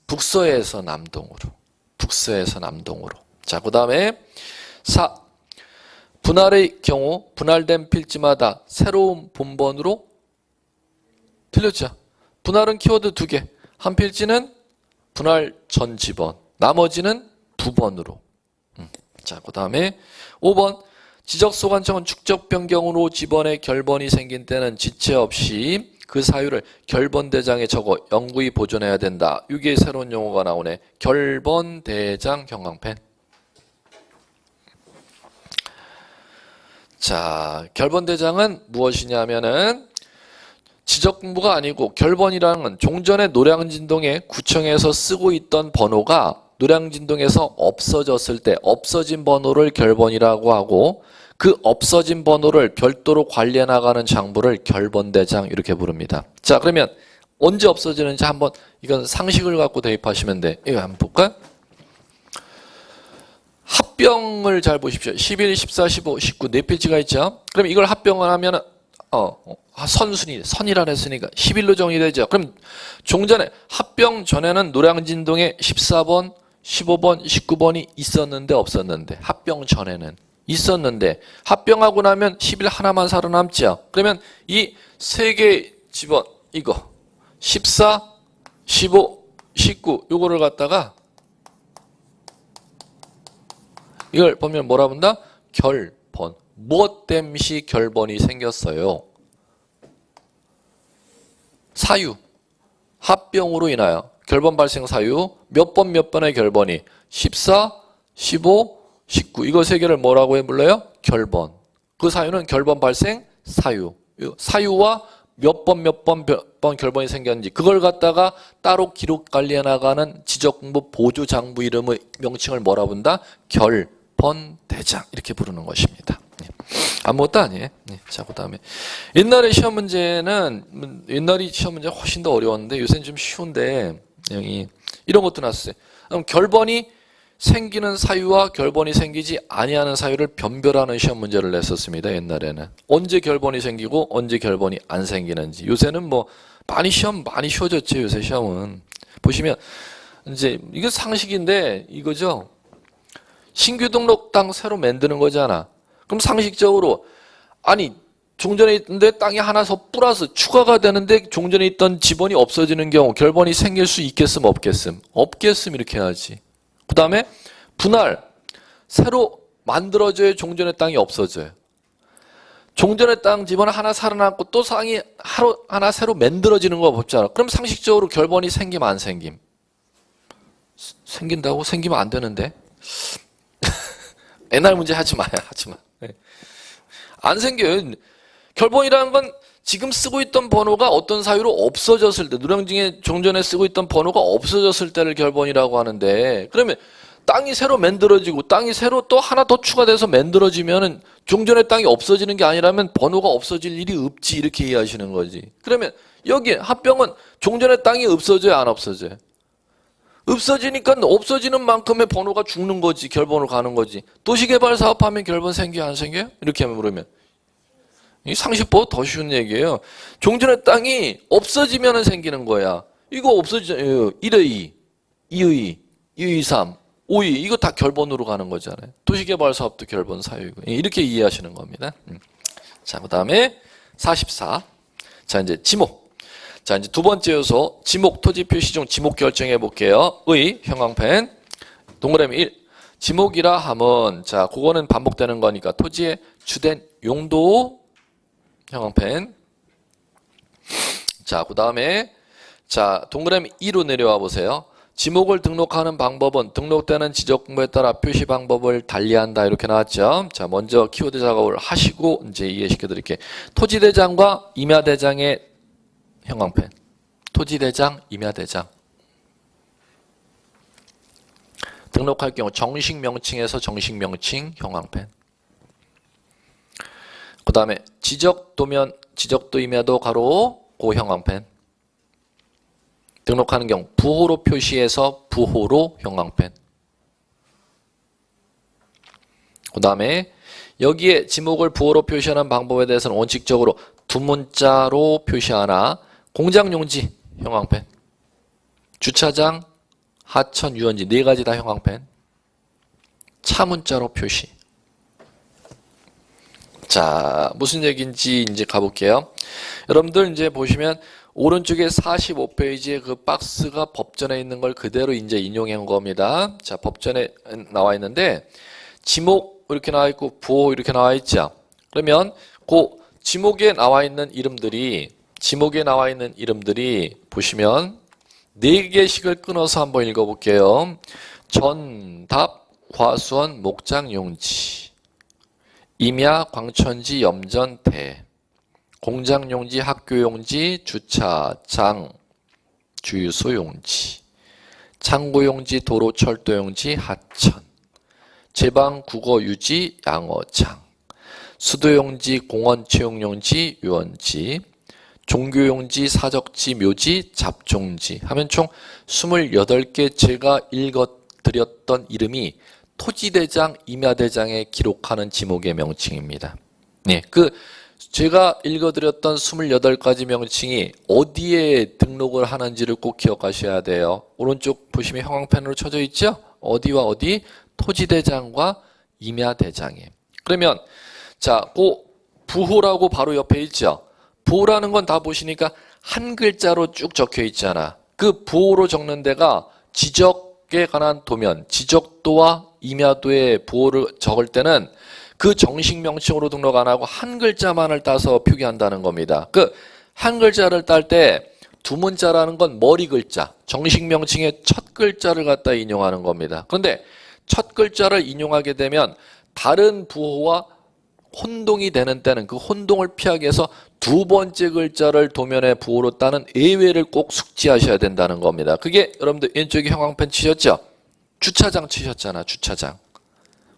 북서에서 남동으로. 자, 그 다음에 4. 분할의 경우 분할된 필지마다 새로운 본번으로 틀렸죠. 분할은 키워드 2개. 한 필지는 분할 전 지번, 나머지는 부번으로. 자, 그 다음에 5번. 지적소관청은 축적 변경으로 지번에 결번이 생긴 때는 지체 없이 그 사유를 결번대장에 적어 영구히 보존해야 된다. 이게 새로운 용어가 나오네. 결번대장 형광펜. 자, 결번대장은 무엇이냐면은 지적공부가 아니고 결번이라는 건 종전에 노량진동에 구청에서 쓰고 있던 번호가 노량진동에서 없어졌을 때 없어진 번호를 결번이라고 하고 그 없어진 번호를 별도로 관리해 나가는 장부를 결번대장 이렇게 부릅니다. 자, 그러면 언제 없어지는지 한번 이건 상식을 갖고 대입하시면 돼. 이거 한번 볼까요? 합병을 잘 보십시오. 11, 14, 15, 19 네 필지가 있죠. 그럼 이걸 합병을 하면 선이라 했으니까 11로 정의되죠. 그럼 종전에 합병 전에는 노량진동에 14번, 15번, 19번이 있었는데 없었는데 합병 전에는 있었는데 합병하고 나면 11 하나만 살아남죠. 그러면 이 세 개의 지번 이거 14, 15, 19 요거를 갖다가 이걸 보면 뭐라 본다? 결번. 무엇 땜시 결번이 생겼어요? 사유. 합병으로 인하여 결번 발생 사유 몇 번의 결번이 14, 15, 19 이거 세 개를 뭐라고 해 불러요? 결번. 그 사유는 결번 발생 사유. 사유와 몇 번 결번이 생겼는지 그걸 갖다가 따로 기록 관리해 나가는 지적공부 보조장부 이름의 명칭을 뭐라 본다? 결번대장 이렇게 부르는 것입니다. 아무것도 아니에요. 자, 그 다음에 옛날에 시험 문제는 옛날이 시험 문제가 훨씬 더 어려웠는데 요새는 좀 쉬운데 여기 이런 것도 났어요. 그럼 결번이 생기는 사유와 결번이 생기지 아니하는 사유를 변별하는 시험 문제를 냈었습니다. 옛날에는 언제 결번이 생기고 언제 결번이 안 생기는지. 요새는 뭐 많이 쉬워졌죠. 요새 시험은 보시면 이제 이게 상식인데 이거죠. 신규 등록당 새로 만드는 거잖아. 그럼 상식적으로 아니 종전에 있는데 땅이 하나 더 플러스 추가가 되는데 종전에 있던 지번이 없어지는 경우 결번이 생길 수 있겠음 없겠음? 없겠음 이렇게 해야지. 그 다음에 분할 새로 만들어져야 종전의 땅이 없어져요. 종전의 땅 지번 하나 살아남고 또 땅이 하나 새로 만들어지는 거 없잖아. 그럼 상식적으로 결번이 생김 안 생김? 생긴다고? 생기면 안 되는데. 옛날 문제 하지 마. 안 생겨요. 결번이라는 건 지금 쓰고 있던 번호가 어떤 사유로 없어졌을 때 노량진에 종전에 쓰고 있던 번호가 없어졌을 때를 결번이라고 하는데 그러면 땅이 새로 만들어지고 땅이 새로 또 하나 더 추가돼서 만들어지면은 종전의 땅이 없어지는 게 아니라면 번호가 없어질 일이 없지 이렇게 이해하시는 거지. 그러면 여기 합병은 종전의 땅이 없어져요, 안 없어져요? 없어지니까 없어지는 만큼의 번호가 죽는 거지, 결번으로 가는 거지. 도시개발 사업하면 결번 생겨요, 안 생겨요? 이렇게 물으면 이 상식보다 더 쉬운 얘기예요. 종전의 땅이 없어지면 생기는 거야. 이거 없어지잖아요. 1의 2, 2의 2, 2의 3, 5의 이거 다 결번으로 가는 거잖아요. 도시개발 사업도 결번 사유이고 이렇게 이해하시는 겁니다. 자, 그 다음에 44. 자, 이제 지목. 자, 이제 두 번째 요소 지목 토지 표시 중 지목 결정해 볼게요. 의 형광펜 동그라미 1. 지목이라 함은 자, 그거는 반복되는 거니까 토지의 주된 용도 형광펜. 자, 그 다음에 자, 동그라미 2로 내려와 보세요. 지목을 등록하는 방법은 등록되는 지적공부에 따라 표시 방법을 달리한다 이렇게 나왔죠. 자, 먼저 키워드 작업을 하시고 이제 이해시켜 드릴게요. 토지대장과 임야대장의 형광펜. 토지대장, 임야대장. 등록할 경우 정식 명칭에서 정식 명칭 형광펜. 그 다음에 지적도면, 지적도 임야도 가로 고 형광펜. 등록하는 경우 부호로 표시해서 부호로 형광펜. 그 다음에 여기에 지목을 부호로 표시하는 방법에 대해서는 원칙적으로 두 문자로 표시하나 공장용지 형광펜, 주차장, 하천, 유원지 네 가지 다 형광펜, 차문자로 표시. 자, 무슨 얘기인지 이제 가볼게요. 여러분들 이제 보시면 오른쪽에 45페이지에 그 박스가 법전에 있는 걸 그대로 이제 인용해 온 겁니다. 자, 법전에 나와 있는데 지목 이렇게 나와 있고 부호 이렇게 나와 있죠. 그러면 그 지목에 나와 있는 이름들이 보시면 4개씩을 끊어서 한번 읽어볼게요. 전답, 과수원, 목장, 용지, 임야, 광천지, 염전, 대, 공장용지, 학교용지, 주차장, 주유소용지, 창고용지, 도로, 철도용지, 하천, 제방, 국어, 유지, 양어장, 수도용지, 공원, 채용용지, 유원지, 종교용지, 사적지, 묘지, 잡종지 하면 총 28개 제가 읽어드렸던 이름이 토지대장, 임야대장에 기록하는 지목의 명칭입니다. 네, 제가 읽어드렸던 28가지 명칭이 어디에 등록을 하는지를 꼭 기억하셔야 돼요. 오른쪽 보시면 형광펜으로 쳐져 있죠? 어디와 어디? 토지대장과 임야대장에. 그러면 자, 그 부호라고 바로 옆에 있죠? 부호라는 건 다 보시니까 한 글자로 쭉 적혀 있잖아. 그 부호로 적는 데가 지적에 관한 도면, 지적도와 임야도의 부호를 적을 때는 그 정식 명칭으로 등록 안 하고 한 글자만을 따서 표기한다는 겁니다. 그 한 글자를 딸 때 두 문자라는 건 머리 글자, 정식 명칭의 첫 글자를 갖다 인용하는 겁니다. 그런데 첫 글자를 인용하게 되면 다른 부호와 혼동이 되는 때는 그 혼동을 피하기 위해서 두 번째 글자를 도면의 부호로 따는 예외를 꼭 숙지하셔야 된다는 겁니다. 그게 여러분들 왼쪽에 형광펜 치셨죠? 주차장 치셨잖아, 주차장.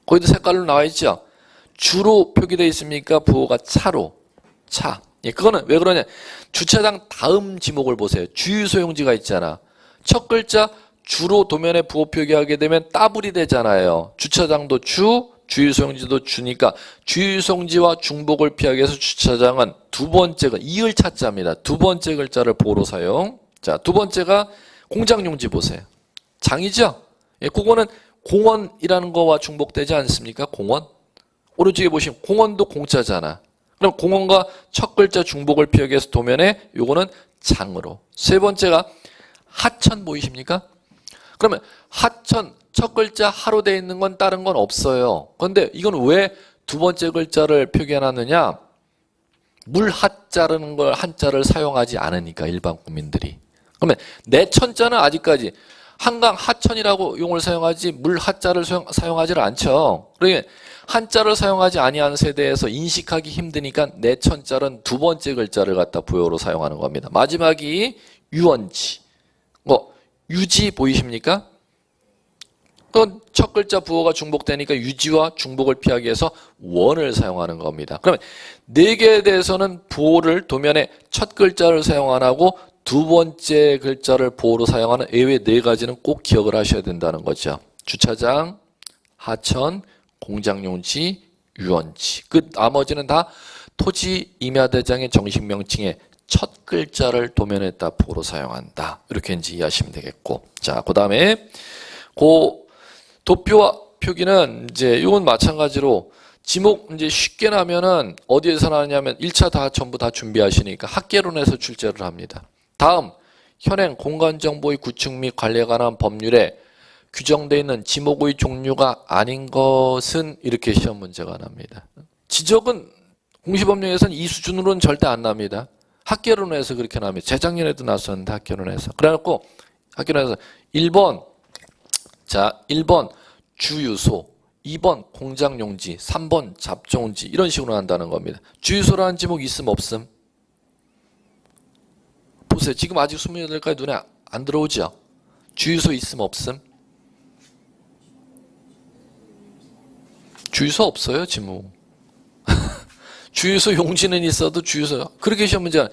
거기도 색깔로 나와 있죠? 주로 표기되어 있습니까? 부호가 차로, 차. 예, 그거는 왜 그러냐? 주차장 다음 지목을 보세요. 주유소용지가 있잖아. 첫 글자 주로 도면에 부호 표기하게 되면 따블이 되잖아요. 주차장도 주, 주유소용지도 주니까 주유소용지와 중복을 피하기 위해서 주차장은 두 번째가 이을 차자입니다. 두 번째 글자를 보로 사용. 자, 두 번째가 공장용지 보세요. 장이죠? 예, 그거는 공원이라는 거와 중복되지 않습니까? 공원. 오른쪽에 보시면 공원도 공짜잖아. 그럼 공원과 첫 글자 중복을 피하기 위해서 도면에 요거는 장으로. 세 번째가 하천 보이십니까? 그러면 하천 첫 글자 하로 되어 있는 건 다른 건 없어요. 그런데 이건 왜 두 번째 글자를 표기해놨느냐? 물 하자라는 걸 한자를 사용하지 않으니까 일반 국민들이. 그러면 내천자는 아직까지 한강 하천이라고 용어를 사용하지 물 하자를 사용하지 않죠. 그러니까 한자를 사용하지 아니한 세대에서 인식하기 힘드니까 내천자는 두 번째 글자를 갖다 부여로 사용하는 겁니다. 마지막이 유원지. 유지 보이십니까? 그건 첫 글자 부호가 중복되니까 유지와 중복을 피하기 위해서 원을 사용하는 겁니다. 그러면 네 개에 대해서는 부호를 도면에 첫 글자를 사용 안 하고 두 번째 글자를 보호로 사용하는 예외 네 가지는 꼭 기억을 하셔야 된다는 거죠. 주차장, 하천, 공장용지, 유원지. 그 나머지는 다 토지 임야대장의 정식 명칭에 첫 글자를 도면에다 보호로 사용한다. 이렇게 이제 이해하시면 되겠고. 자, 그 다음에 도표와 표기는 이제 이건 마찬가지로 지목 이제 쉽게 나면은 어디에서 나느냐면 1차 다 전부 다 준비하시니까 학계론에서 출제를 합니다. 다음 현행 공간정보의 구축 및 관리에 관한 법률에 규정되어 있는 지목의 종류가 아닌 것은 이렇게 시험 문제가 납니다. 지적은 공시법령에서는 이 수준으로는 절대 안 납니다. 학계론에서 그렇게 납니다. 재작년에도 났었는데 학계론에서. 그래갖고 학계론에서 1번 자 1번 주유소 2번 공장용지 3번 잡종지 이런 식으로 한다는 겁니다. 주유소라는 지목 있음 없음? 보세요. 지금 아직 28가지 눈에 안 들어오죠? 주유소 있음 없음? 주유소 없어요 지목. 주유소 용지는 있어도 주유소 그렇게 시험 문제가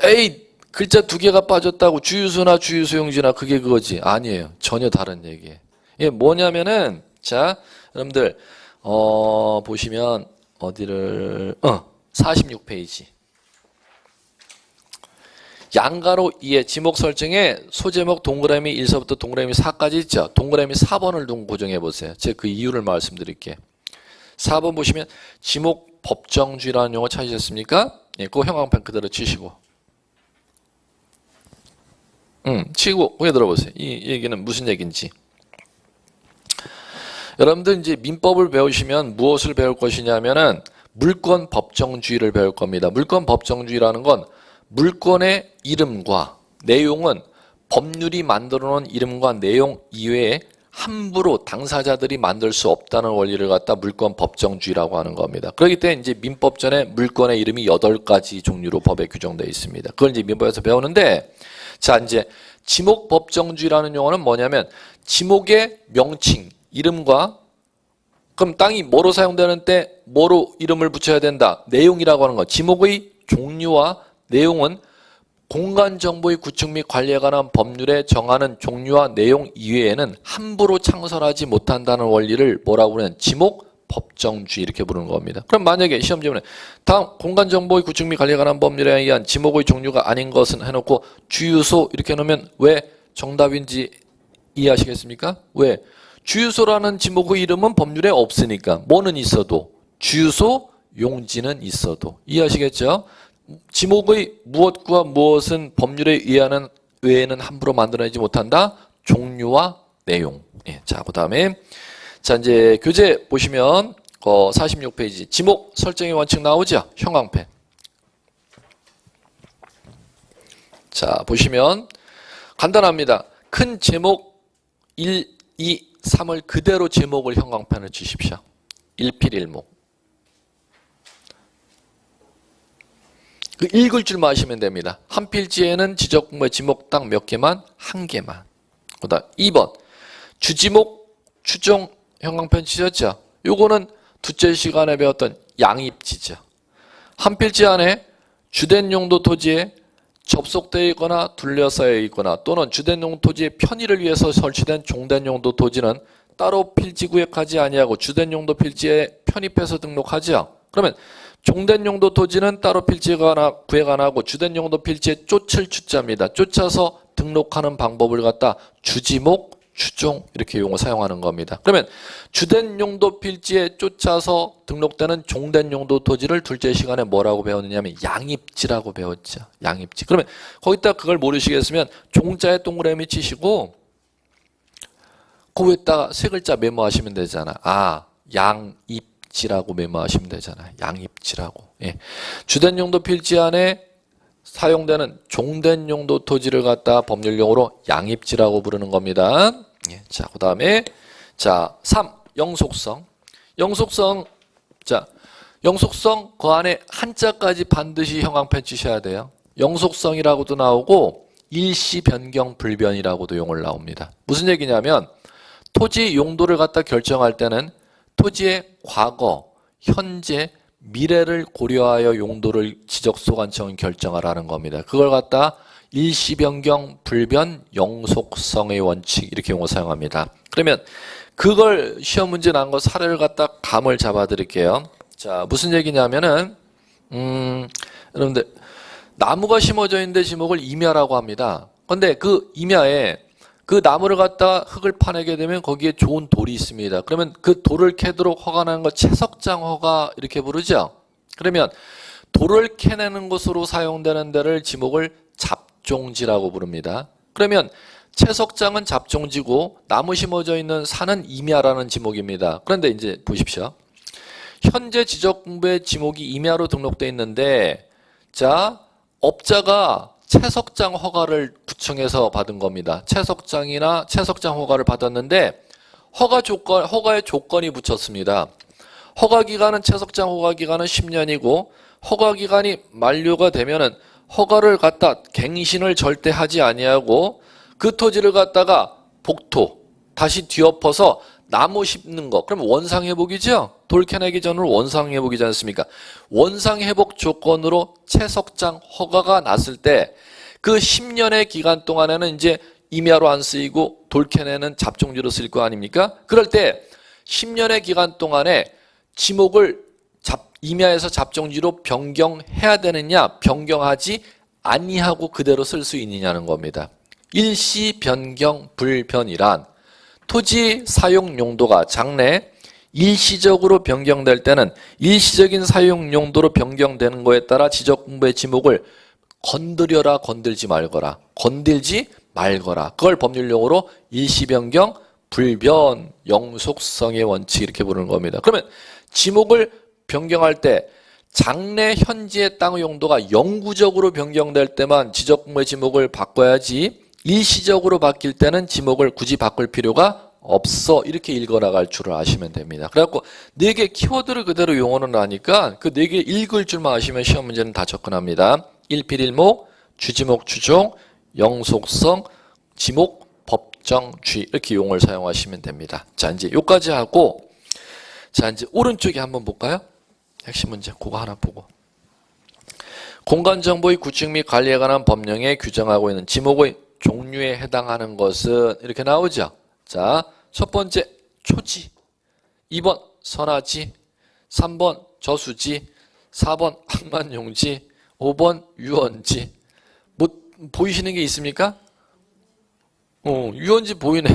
에이 글자 두 개가 빠졌다고 주유소나 주유소 용지나 그게 그거지. 아니에요. 전혀 다른 얘기예요. 이게 뭐냐면은 자 여러분들 보시면 어디를 46페이지 양가로 2의 지목 설정에 소제목 동그라미 1서부터 동그라미 4까지 있죠. 동그라미 4번을 고정해 보세요. 제가 그 이유를 말씀드릴게요. 4번 보시면 지목 법정주의라는 용어 찾으셨습니까? 예, 그거 형광펜 그대로 치시고 치고 그게 들어보세요. 이 얘기는 무슨 얘기인지. 여러분들 이제 민법을 배우시면 무엇을 배울 것이냐면은 물권 법정주의를 배울 겁니다. 물권 법정주의라는 건 물권의 이름과 내용은 법률이 만들어 놓은 이름과 내용 이외에 함부로 당사자들이 만들 수 없다는 원리를 갖다 물권 법정주의라고 하는 겁니다. 그렇기 때문에 이제 민법전에 물권의 이름이 8가지 종류로 법에 규정되어 있습니다. 그걸 이제 민법에서 배우는데 자 이제 지목 법정주의라는 용어는 뭐냐면 지목의 명칭, 이름과 그럼 땅이 뭐로 사용되는 때 뭐로 이름을 붙여야 된다. 내용이라고 하는 거. 지목의 종류와 내용은 공간정보의 구축 및 관리에 관한 법률에 정하는 종류와 내용 이외에는 함부로 창설하지 못한다는 원리를 뭐라고 그러냐면 지목 법정주의 이렇게 부르는 겁니다. 그럼 만약에 시험 질문에 다음 공간정보의 구축 및 관리에 관한 법률에 의한 지목의 종류가 아닌 것은 해놓고 주유소 이렇게 해놓으면 왜 정답인지 이해하시겠습니까? 왜? 주유소라는 지목의 이름은 법률에 없으니까 뭐는 있어도 주유소 용지는 있어도 이해하시겠죠? 지목의 무엇과 무엇은 법률에 의하는 외에는 함부로 만들어내지 못한다. 종류와 내용. 예, 자, 그 다음에 자 이제 교재 보시면 46페이지 지목 설정의 원칙 나오죠? 형광펜. 자 보시면 간단합니다. 큰 제목 1, 2, 3을 그대로 제목을 형광펜을 치십시오. 1필1목. 그 읽을 줄만 아시면 됩니다. 한 필지에는 지적공부의 지목 딱 몇 개만? 한 개만. 그다음 2번 주지목 추종 형광펜 치셨죠? 요거는 둘째 시간에 배웠던 양입지죠. 한 필지 안에 주된 용도 토지에 접속되어 있거나 둘러싸여 있거나 또는 주된 용도 토지의 편의를 위해서 설치된 종된 용도 토지는 따로 필지 구획하지 아니하고 주된 용도 필지에 편입해서 등록하죠. 그러면 종된 용도 토지는 따로 필지 구획 안 하고 주된 용도 필지에 쫓을 주자입니다. 쫓아서 등록하는 방법을 갖다 주지목, 추종 이렇게 용어 사용하는 겁니다. 그러면 주된 용도 필지에 쫓아서 등록되는 종된 용도 토지를 둘째 시간에 뭐라고 배웠느냐면 양입지라고 배웠죠. 양입지. 그러면 거기다 그걸 모르시겠으면 종자에 동그라미 치시고 그 위에다가 세 글자 메모하시면 되잖아. 아, 양입지라고 메모하시면 되잖아. 양입지라고. 예. 주된 용도 필지 안에 사용되는 종된 용도 토지를 갖다 법률용어로 양입지라고 부르는 겁니다. 예, 자, 그 다음에 자 3. 영속성. 영속성. 자, 영속성 그 안에 한자까지 반드시 형광펜 치셔야 돼요. 영속성이라고도 나오고 일시 변경 불변이라고도 용어를 나옵니다. 무슨 얘기냐면 토지 용도를 갖다 결정할 때는 토지의 과거, 현재, 미래를 고려하여 용도를 지적소관청은 결정하라는 겁니다. 그걸 갖다 일시변경, 불변, 영속성의 원칙 이렇게 용어 사용합니다. 그러면 그걸 시험 문제 난 거 사례를 갖다 감을 잡아 드릴게요. 자, 무슨 얘기냐면은 여러분들 나무가 심어져 있는데 지목을 임야라고 합니다. 근데 그 임야에 그 나무를 갖다 흙을 파내게 되면 거기에 좋은 돌이 있습니다. 그러면 그 돌을 캐도록 허가하는 거 채석장 허가 이렇게 부르죠. 그러면 돌을 캐내는 것으로 사용되는 데를 지목을 잡종지라고 부릅니다. 그러면 채석장은 잡종지고 나무 심어져 있는 산은 임야라는 지목입니다. 그런데 이제 보십시오. 현재 지적공부의 지목이 임야로 등록되어 있는데 자, 업자가 채석장 허가를 구청에서 받은 겁니다. 채석장이나 채석장 허가를 받았는데 허가의 조건이 붙였습니다. 허가기간은 채석장 허가기간은 10년이고 허가기간이 만료가 되면은 허가를 갖다 갱신을 절대 하지 아니하고 그 토지를 갖다가 복토 다시 뒤엎어서 나무 심는 거 그럼 원상회복이죠. 돌 캐내기 전으로 원상회복이지 않습니까? 원상회복 조건으로 채석장 허가가 났을 때 그 10년의 기간 동안에는 이제 임야로 안 쓰이고 돌 캐내는 잡종지로 쓰일 거 아닙니까? 그럴 때 10년의 기간 동안에 지목을 임야에서 잡종지로 변경해야 되느냐 변경하지 아니하고 그대로 쓸 수 있느냐는 겁니다. 일시 변경 불변이란 토지 사용 용도가 장래 일시적으로 변경될 때는 일시적인 사용 용도로 변경되는 거에 따라 지적공부의 지목을 건드려라 건들지 말거라 건들지 말거라 그걸 법률용어로 일시 변경 불변 영속성의 원칙 이렇게 부르는 겁니다. 그러면 지목을 변경할 때 장래 현지의 땅의 용도가 영구적으로 변경될 때만 지적공부의 지목을 바꿔야지 일시적으로 바뀔 때는 지목을 굳이 바꿀 필요가 없어 이렇게 읽어나갈 줄을 아시면 됩니다. 그래갖고 4개 키워드를 그대로 용어는 하니까 그 4개 읽을 줄만 아시면 시험 문제는 다 접근합니다. 일필일목, 주지목, 주종, 영속성, 지목, 법정, 주의 이렇게 용어를 사용하시면 됩니다. 자 이제 요까지 하고 자 이제 오른쪽에 한번 볼까요? 핵심 문제 그거 하나 보고 공간정보의 구축 및 관리에 관한 법령에 규정하고 있는 지목의 종류에 해당하는 것은 이렇게 나오죠. 자, 첫 번째 초지, 2번 선화지, 3번 저수지, 4번 항만용지, 5번 유원지. 뭐 보이시는 게 있습니까? 유원지 보이네.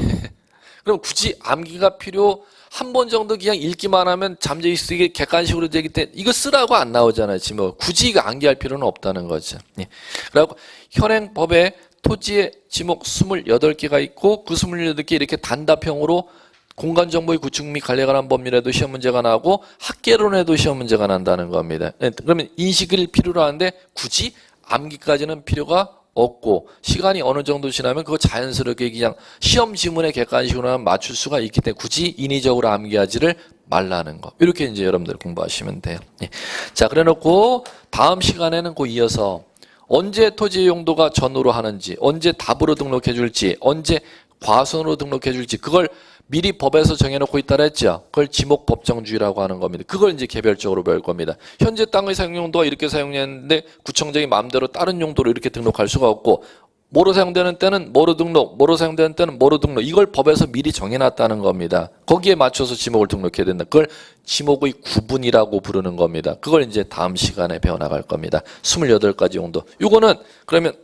그럼 굳이 암기가 필요 한 번 정도 그냥 읽기만 하면 잠재기 쓰기 객관식으로 되기 때문에 이거 쓰라고 안 나오잖아요. 지금 굳이 이거 암기할 필요는 없다는 거죠. 예. 그리고 현행법에 토지의 지목 28개가 있고 그 28개 이렇게 단답형으로 공간정보의 구축 및 관리에 관한 법률에도 시험 문제가 나고 학계론에도 시험 문제가 난다는 겁니다. 그러면 인식을 필요로 하는데 굳이 암기까지는 필요가 없고 시간이 어느 정도 지나면 그거 자연스럽게 그냥 시험 지문의 객관식으로 맞출 수가 있기 때문에 굳이 인위적으로 암기하지를 말라는 거. 이렇게 이제 여러분들 공부하시면 돼요. 예. 자, 그래 놓고 다음 시간에는 그 이어서 언제 토지 용도가 전으로 하는지, 언제 답으로 등록해 줄지, 언제 과선으로 등록해 줄지 그걸 미리 법에서 정해놓고 있다고 했죠. 그걸 지목 법정주의라고 하는 겁니다. 그걸 이제 개별적으로 배울 겁니다. 현재 땅의 사용 용도가 이렇게 사용되는데 구청장이 마음대로 다른 용도로 이렇게 등록할 수가 없고 뭐로 사용되는 때는 뭐로 등록, 뭐로 사용되는 때는 뭐로 등록 이걸 법에서 미리 정해놨다는 겁니다. 거기에 맞춰서 지목을 등록해야 된다. 그걸 지목의 구분이라고 부르는 겁니다. 그걸 이제 다음 시간에 배워나갈 겁니다. 28가지 용도. 이거는 그러면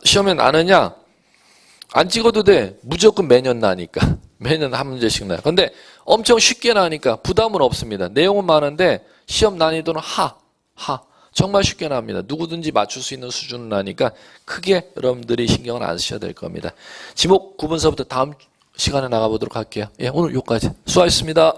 시험에 나느냐? 안 찍어도 돼. 무조건 매년 나니까. 매년 한 문제씩 나요. 근데 엄청 쉽게 나니까 부담은 없습니다. 내용은 많은데 시험 난이도는 하. 정말 쉽게 나옵니다. 누구든지 맞출 수 있는 수준은 나니까 크게 여러분들이 신경을 안 쓰셔도 될 겁니다. 지목 구분서부터 다음 시간에 나가보도록 할게요. 예, 오늘 여기까지. 수고하셨습니다.